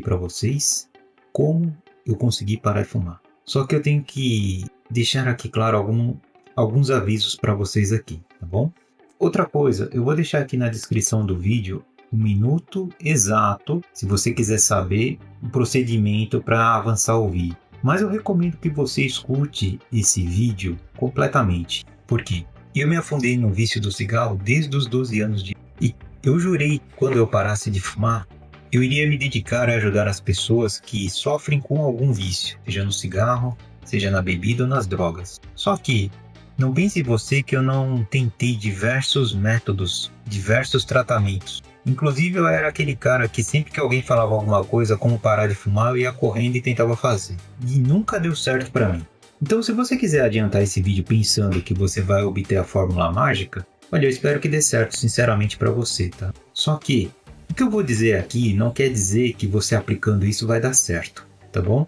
para vocês como eu consegui parar de fumar. Só que eu tenho que deixar aqui claro alguns avisos para vocês aqui, tá bom? Outra coisa, eu vou deixar aqui na descrição do vídeo um minuto exato, se você quiser saber o procedimento para avançar o vídeo. Mas eu recomendo que você escute esse vídeo completamente. Por quê? Eu me afundei no vício do cigarro desde os 12 anos de idade. E eu jurei que quando eu parasse de fumar, eu iria me dedicar a ajudar as pessoas que sofrem com algum vício, seja no cigarro, seja na bebida ou nas drogas. Só que não pense você que eu não tentei diversos métodos, diversos tratamentos. Inclusive eu era aquele cara que sempre que alguém falava alguma coisa como parar de fumar, eu ia correndo e tentava fazer. E nunca deu certo para mim. Então se você quiser adiantar esse vídeo pensando que você vai obter a fórmula mágica, olha, eu espero que dê certo sinceramente para você, tá? Só que o que eu vou dizer aqui não quer dizer que você aplicando isso vai dar certo, tá bom?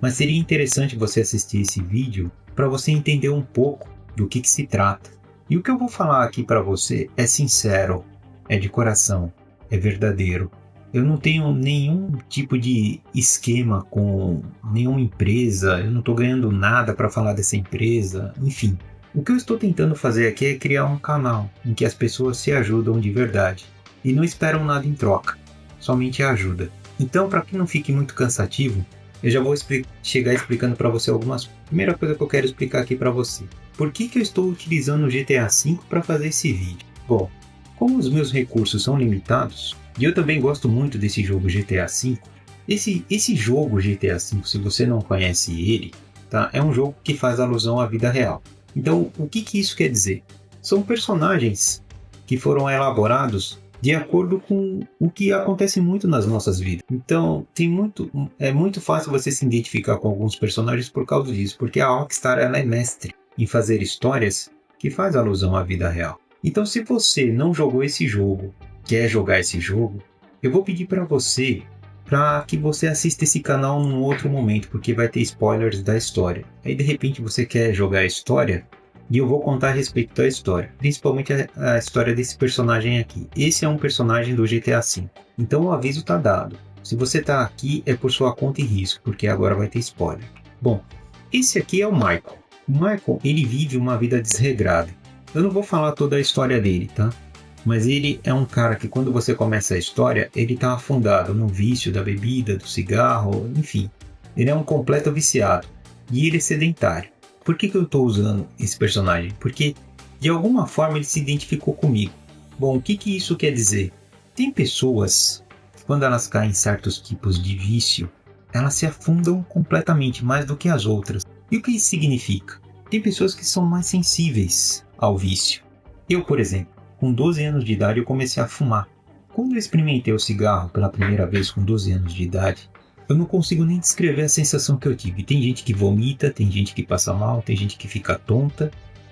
Mas seria interessante você assistir esse vídeo para você entender um pouco do que se trata. E o que eu vou falar aqui para você é sincero, é de coração, é verdadeiro. Eu não tenho nenhum tipo de esquema com nenhuma empresa, eu não estou ganhando nada para falar dessa empresa, enfim. O que eu estou tentando fazer aqui é criar um canal em que as pessoas se ajudam de verdade e não esperam nada em troca, somente a ajuda. Então, para que não fique muito cansativo, eu já vou chegar explicando para você algumas... Primeira coisa que eu quero explicar aqui para você. Por que eu estou utilizando o GTA V para fazer esse vídeo? Bom, como os meus recursos são limitados, e eu também gosto muito desse jogo GTA V, esse jogo GTA V, se você não conhece ele, tá? É um jogo que faz alusão à vida real. Então, o que isso quer dizer? São personagens que foram elaborados de acordo com o que acontece muito nas nossas vidas. Então, é muito fácil você se identificar com alguns personagens por causa disso, porque a Rockstar ela é mestre em fazer histórias que faz alusão à vida real. Então, se você não jogou esse jogo, quer jogar esse jogo, eu vou pedir para você para que você assista esse canal num outro momento, porque vai ter spoilers da história. Aí, de repente, você quer jogar a história e eu vou contar a respeito da história, principalmente a história desse personagem aqui. Esse é um personagem do GTA V. Então o aviso está dado. Se você está aqui é por sua conta e risco, porque agora vai ter spoiler. Bom, esse aqui é o Michael. O Michael, ele vive uma vida desregrada. Eu não vou falar toda a história dele, tá? Mas ele é um cara que quando você começa a história, ele está afundado no vício da bebida, do cigarro, enfim. Ele é um completo viciado. E ele é sedentário. Por que eu estou usando esse personagem? Porque de alguma forma ele se identificou comigo. Bom, o que isso quer dizer? Tem pessoas, quando elas caem em certos tipos de vício, elas se afundam completamente mais do que as outras. E o que isso significa? Tem pessoas que são mais sensíveis ao vício. Eu, por exemplo, com 12 anos de idade eu comecei a fumar. Quando eu experimentei o cigarro pela primeira vez com 12 anos de idade, eu não consigo nem descrever a sensação que eu tive. Tem gente que vomita, tem gente que passa mal, tem gente que fica tonta.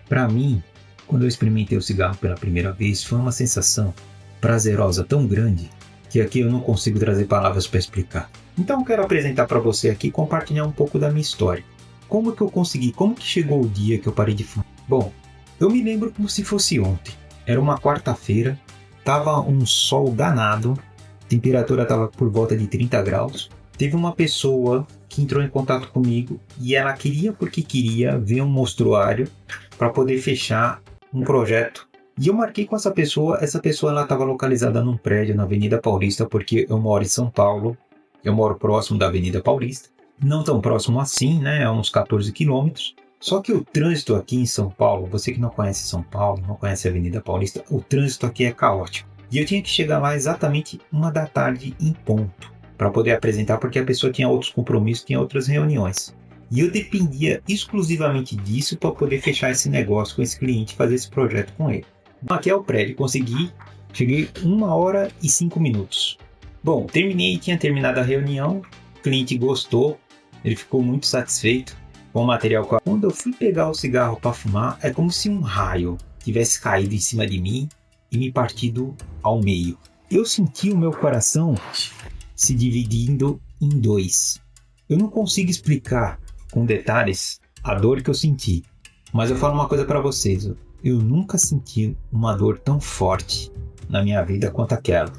Para mim, quando eu experimentei o cigarro pela primeira vez, foi uma sensação prazerosa tão grande que aqui eu não consigo trazer palavras para explicar. Então eu quero apresentar para você aqui e compartilhar um pouco da minha história. Como que eu consegui? Como que chegou o dia que eu parei de fumar? Bom, eu me lembro como se fosse ontem. Era uma quarta-feira, tava um sol danado, a temperatura estava por volta de 30 graus. Teve uma pessoa que entrou em contato comigo e ela porque queria ver um mostruário para poder fechar um projeto. E eu marquei com essa pessoa ela estava localizada num prédio na Avenida Paulista, porque eu moro em São Paulo, eu moro próximo da Avenida Paulista, não tão próximo assim, né, a uns 14 quilômetros. Só que o trânsito aqui em São Paulo, você que não conhece São Paulo, não conhece a Avenida Paulista, o trânsito aqui é caótico. E eu tinha que chegar lá exatamente 1h em ponto, para poder apresentar, porque a pessoa tinha outros compromissos, tinha outras reuniões. E eu dependia exclusivamente disso para poder fechar esse negócio com esse cliente, fazer esse projeto com ele. Aqui é o prédio, cheguei 1h05. Bom, tinha terminado a reunião, o cliente gostou, ele ficou muito satisfeito com o material. Quando eu fui pegar o cigarro para fumar, é como se um raio tivesse caído em cima de mim e me partido ao meio. Eu senti o meu coração se dividindo em dois. Eu não consigo explicar com detalhes a dor que eu senti, mas eu falo uma coisa para vocês, eu nunca senti uma dor tão forte na minha vida quanto aquela.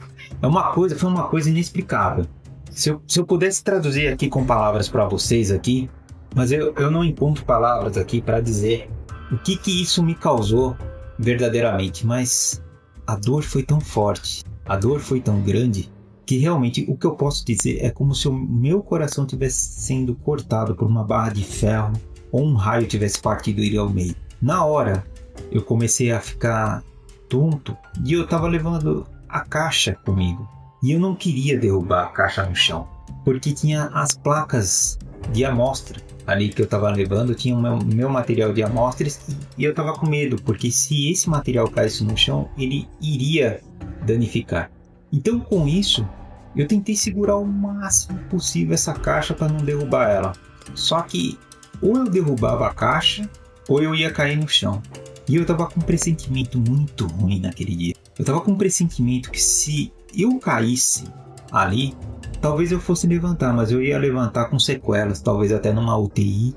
Foi uma coisa inexplicável. Se eu pudesse traduzir aqui com palavras para vocês aqui, mas eu não encontro palavras aqui para dizer o que isso me causou verdadeiramente, mas a dor foi tão forte, a dor foi tão grande, que realmente o que eu posso dizer é como se o meu coração estivesse sendo cortado por uma barra de ferro ou um raio tivesse partido ele ao meio. Na hora, eu comecei a ficar tonto e eu estava levando a caixa comigo. E eu não queria derrubar a caixa no chão, porque tinha as placas de amostra ali que eu estava levando, tinha o meu material de amostras e eu estava com medo, porque se esse material caísse no chão, ele iria danificar. Então, com isso, eu tentei segurar o máximo possível essa caixa para não derrubar ela. Só que ou eu derrubava a caixa ou eu ia cair no chão. E eu estava com um pressentimento muito ruim naquele dia. Eu estava com um pressentimento que se eu caísse ali, talvez eu fosse levantar, mas eu ia levantar com sequelas, talvez até numa UTI.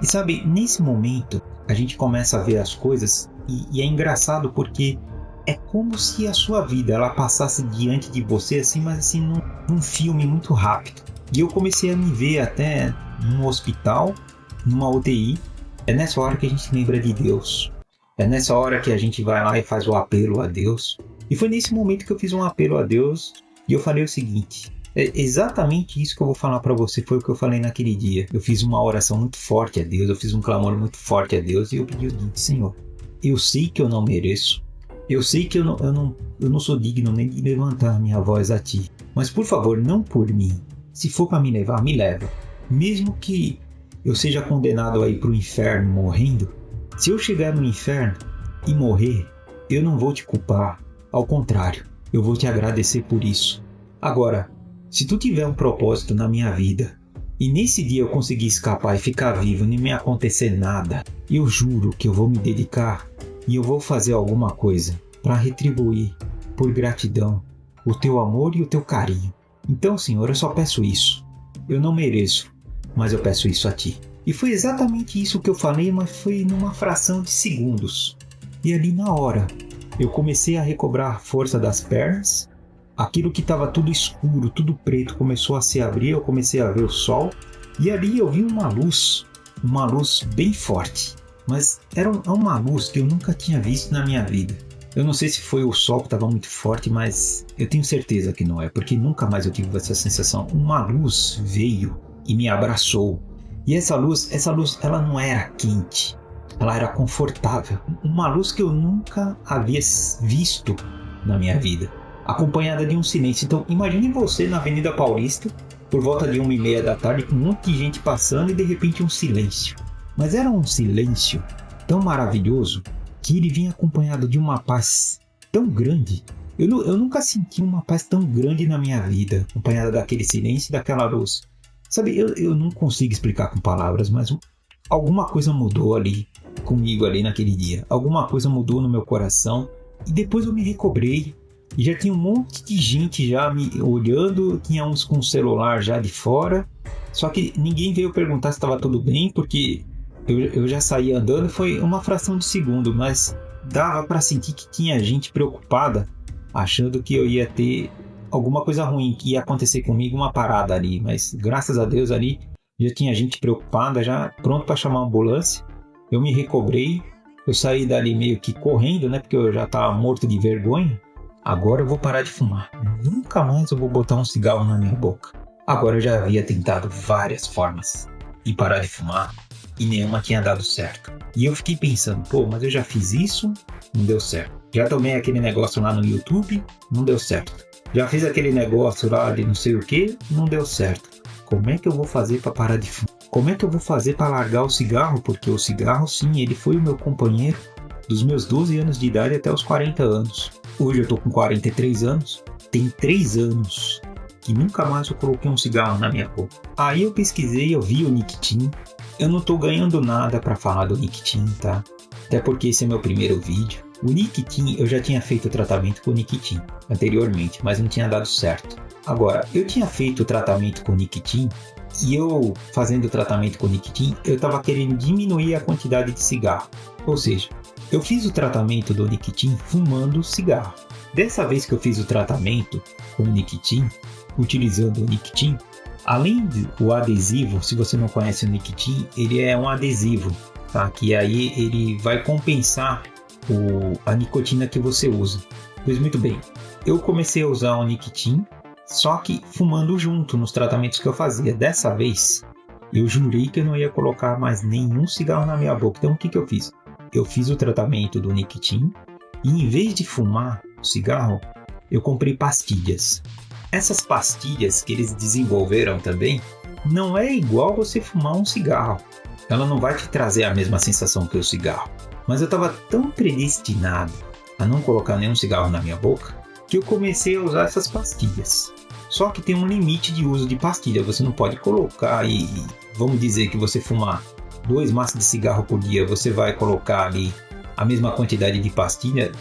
E sabe, nesse momento a gente começa a ver as coisas e é engraçado porque é como se a sua vida ela passasse diante de você assim, mas assim num filme muito rápido. E eu comecei a me ver até num hospital, numa UTI. É nessa hora que a gente lembra de Deus. É nessa hora que a gente vai lá e faz o apelo a Deus. E foi nesse momento que eu fiz um apelo a Deus e eu falei o seguinte: é exatamente isso que eu vou falar para você, foi o que eu falei naquele dia. Eu fiz uma oração muito forte a Deus, eu fiz um clamor muito forte a Deus e eu pedi o seguinte: Senhor, eu sei que eu não mereço, eu sei que eu não sou digno nem de levantar minha voz a Ti, mas por favor, não por mim. Se for para me levar, me leva. Mesmo que eu seja condenado a ir para o inferno morrendo, se eu chegar no inferno e morrer, eu não vou te culpar. Ao contrário, eu vou te agradecer por isso. Agora, se tu tiver um propósito na minha vida, e nesse dia eu conseguir escapar e ficar vivo, nem me acontecer nada, eu juro que eu vou me dedicar e eu vou fazer alguma coisa para retribuir, por gratidão, o teu amor e o teu carinho. Então, Senhor, eu só peço isso. Eu não mereço, mas eu peço isso a Ti. E foi exatamente isso que eu falei, mas foi numa fração de segundos. E ali na hora, eu comecei a recobrar a força das pernas. Aquilo que estava tudo escuro, tudo preto, começou a se abrir, eu comecei a ver o sol. E ali eu vi uma luz bem forte. Mas era uma luz que eu nunca tinha visto na minha vida. Eu não sei se foi o sol que estava muito forte, mas eu tenho certeza que não é, porque nunca mais eu tive essa sensação. Uma luz veio e me abraçou. E essa luz, ela não era quente, ela era confortável. Uma luz que eu nunca havia visto na minha vida, acompanhada de um silêncio. Então, imagine você na Avenida Paulista, por volta de 1h30 da tarde, com um monte de gente passando e de repente um silêncio. Mas era um silêncio tão maravilhoso que ele vinha acompanhado de uma paz tão grande. Eu nunca senti uma paz tão grande na minha vida, acompanhada daquele silêncio e daquela luz. Sabe, eu não consigo explicar com palavras, mas alguma coisa mudou ali comigo ali naquele dia. Alguma coisa mudou no meu coração e depois eu me recobrei. E já tinha um monte de gente já me olhando, tinha uns com o celular já de fora. Só que ninguém veio perguntar se estava tudo bem, porque eu já saí andando, foi uma fração de segundo, mas dava para sentir que tinha gente preocupada, achando que eu ia ter alguma coisa ruim, que ia acontecer comigo, uma parada ali. Mas graças a Deus ali já tinha gente preocupada, já pronto para chamar a ambulância. Eu me recobrei, eu saí dali meio que correndo, né, porque eu já estava morto de vergonha. Agora eu vou parar de fumar, nunca mais eu vou botar um cigarro na minha boca. Agora eu já havia tentado várias formas de parar de fumar e nenhuma tinha dado certo. E eu fiquei pensando, mas eu já fiz isso, não deu certo. Já tomei aquele negócio lá no YouTube, não deu certo. Já fiz aquele negócio lá de não sei o que, não deu certo. Como é que eu vou fazer para parar de fumar? Como é que eu vou fazer para largar o cigarro? Porque o cigarro, sim, ele foi o meu companheiro dos meus 12 anos de idade até os 40 anos. Hoje eu tô com 43 anos, tem 3 anos que nunca mais eu coloquei um cigarro na minha boca. Aí eu pesquisei, eu vi o Nikitin. Eu não tô ganhando nada para falar do Nikitin, tá? Até porque esse é meu primeiro vídeo. O Nikitin, eu já tinha feito o tratamento com o Nikitin anteriormente, mas não tinha dado certo. Agora, eu tinha feito o tratamento com o Nikitin e eu, fazendo o tratamento com o Nikitin, eu estava querendo diminuir a quantidade de cigarro. Ou seja, eu fiz o tratamento do Nikitin fumando cigarro. Dessa vez que eu fiz o tratamento com o Nikitin, utilizando o nicotine, além do adesivo, se você não conhece o nicotine, ele é um adesivo, tá? Que aí ele vai compensar a nicotina que você usa. Pois muito bem, eu comecei a usar o nicotine, só que fumando junto nos tratamentos que eu fazia. Dessa vez, eu jurei que eu não ia colocar mais nenhum cigarro na minha boca. Então o que eu fiz? Eu fiz o tratamento do nicotine e em vez de fumar o cigarro, eu comprei pastilhas. Essas pastilhas que eles desenvolveram também, não é igual você fumar um cigarro. Ela não vai te trazer a mesma sensação que o cigarro. Mas eu estava tão predestinado a não colocar nenhum cigarro na minha boca, que eu comecei a usar essas pastilhas. Só que tem um limite de uso de pastilha. Você não pode colocar vamos dizer que você fumar 2 maços de cigarro por dia, você vai colocar ali a mesma quantidade de pastilha.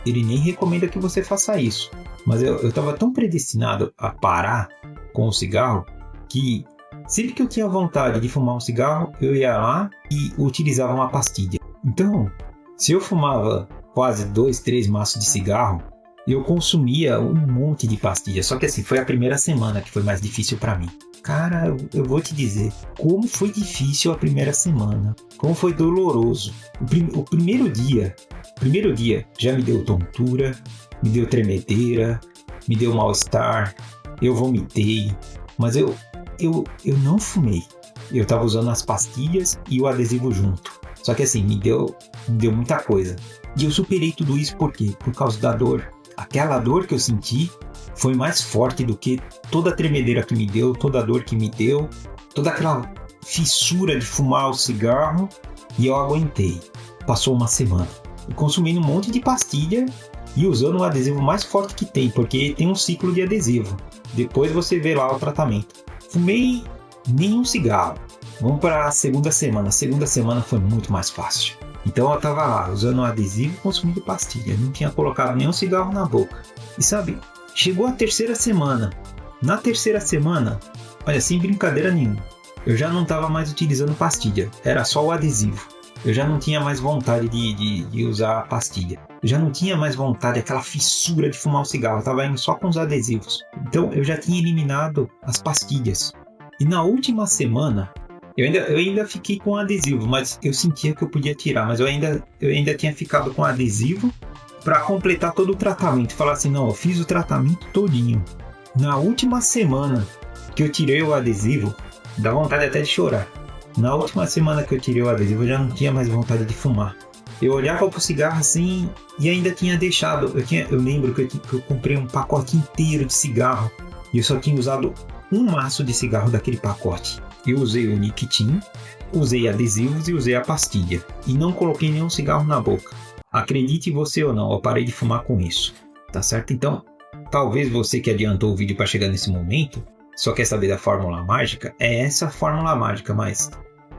Ele nem recomenda que você faça isso. Mas eu estava tão predestinado a parar com o cigarro que sempre que eu tinha vontade de fumar um cigarro, eu ia lá e utilizava uma pastilha. Então, se eu fumava quase 2, 3 maços de cigarro, eu consumia um monte de pastilha. Só que assim, foi a primeira semana que foi mais difícil para mim. Cara, eu vou te dizer, como foi difícil a primeira semana. Como foi doloroso. O primeiro dia já me deu tontura, me deu tremedeira, me deu mal-estar, eu vomitei. Mas eu não fumei. Eu tava usando as pastilhas e o adesivo junto. Só que assim, me deu muita coisa. E eu superei tudo isso por quê? Por causa da dor. Aquela dor que eu senti foi mais forte do que toda a tremedeira que me deu, toda a dor que me deu, toda aquela fissura de fumar o cigarro, e eu aguentei. Passou uma semana. Eu consumindo um monte de pastilha e usando o adesivo mais forte que tem, porque tem um ciclo de adesivo. Depois você vê lá o tratamento. Fumei nenhum cigarro. Vamos para a segunda semana. A segunda semana foi muito mais fácil. Então eu estava lá, usando um adesivo e consumindo pastilha. Não tinha colocado nenhum cigarro na boca. E sabe, chegou a terceira semana. Na terceira semana, olha, sem brincadeira nenhuma, eu já não estava mais utilizando pastilha. Era só o adesivo. Eu já não tinha mais vontade de usar a pastilha. Eu já não tinha mais vontade, aquela fissura de fumar o cigarro. Eu estava indo só com os adesivos. Então eu já tinha eliminado as pastilhas. E na última semana, eu ainda fiquei com adesivo, mas eu sentia que eu podia tirar. Mas eu ainda tinha ficado com adesivo para completar todo o tratamento. Falar assim, não, eu fiz o tratamento todinho. Na última semana que eu tirei o adesivo, dá vontade até de chorar. Na última semana que eu tirei o adesivo, eu já não tinha mais vontade de fumar. Eu olhava pro cigarro assim e ainda tinha deixado. Eu lembro que eu comprei um pacote inteiro de cigarro e eu só tinha usado um maço de cigarro daquele pacote. Eu usei o nicotine, usei adesivos e usei a pastilha. E não coloquei nenhum cigarro na boca. Acredite você ou não, eu parei de fumar com isso. Tá certo? Então, talvez você que adiantou o vídeo para chegar nesse momento, só quer saber da fórmula mágica, é essa a fórmula mágica, mas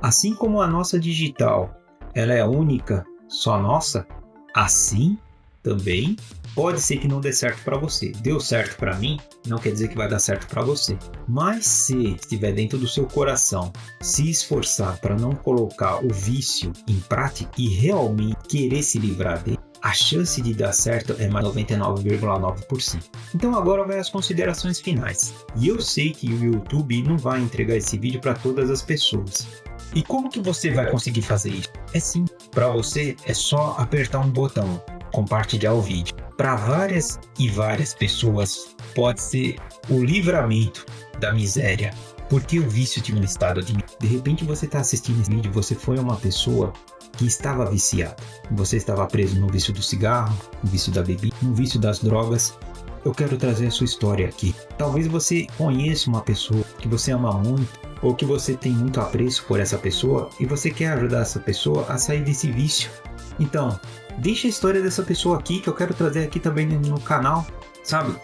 assim como a nossa digital, ela é única, só nossa, assim também pode ser que não dê certo para você. Deu certo para mim, não quer dizer que vai dar certo para você. Mas se estiver dentro do seu coração, se esforçar para não colocar o vício em prática e realmente querer se livrar dele, a chance de dar certo é mais 99,9%. Então agora vai as considerações finais. E eu sei que o YouTube não vai entregar esse vídeo para todas as pessoas. E como que você vai conseguir fazer isso? É simples. Para você é só apertar um botão, compartilhar o vídeo. Para várias e várias pessoas pode ser o livramento da miséria. Porque o vício de um estado de repente você está assistindo esse vídeo, você foi uma pessoa que estava viciada. Você estava preso no vício do cigarro, no vício da bebida, no vício das drogas. Eu quero trazer a sua história aqui. Talvez você conheça uma pessoa que você ama muito, ou que você tem muito apreço por essa pessoa, e você quer ajudar essa pessoa a sair desse vício. Então, deixa a história dessa pessoa aqui, que eu quero trazer aqui também no canal, sabe?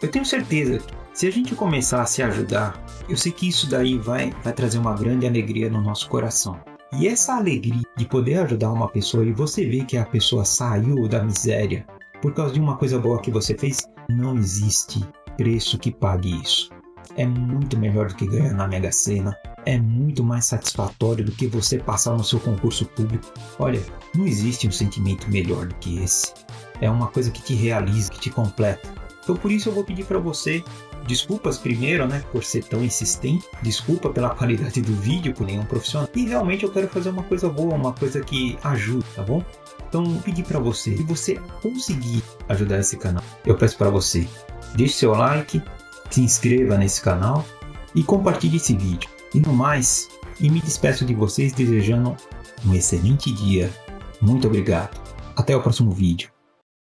Eu tenho certeza que se a gente começar a se ajudar, eu sei que isso daí vai trazer uma grande alegria no nosso coração. E essa alegria de poder ajudar uma pessoa e você ver que a pessoa saiu da miséria por causa de uma coisa boa que você fez, não existe preço que pague isso. É muito melhor do que ganhar na Mega Sena. É muito mais satisfatório do que você passar no seu concurso público. Olha, não existe um sentimento melhor do que esse. É uma coisa que te realiza, que te completa. Então por isso eu vou pedir para você, Desculpas primeiro, né, por ser tão insistente. Desculpa pela qualidade do vídeo, por nenhum profissional. E realmente eu quero fazer uma coisa boa, uma coisa que ajude, tá bom? Então, pedir para você, se você conseguir ajudar esse canal, eu peço para você, deixe seu like, se inscreva nesse canal e compartilhe esse vídeo. E no mais, me despeço de vocês desejando um excelente dia. Muito obrigado. Até o próximo vídeo.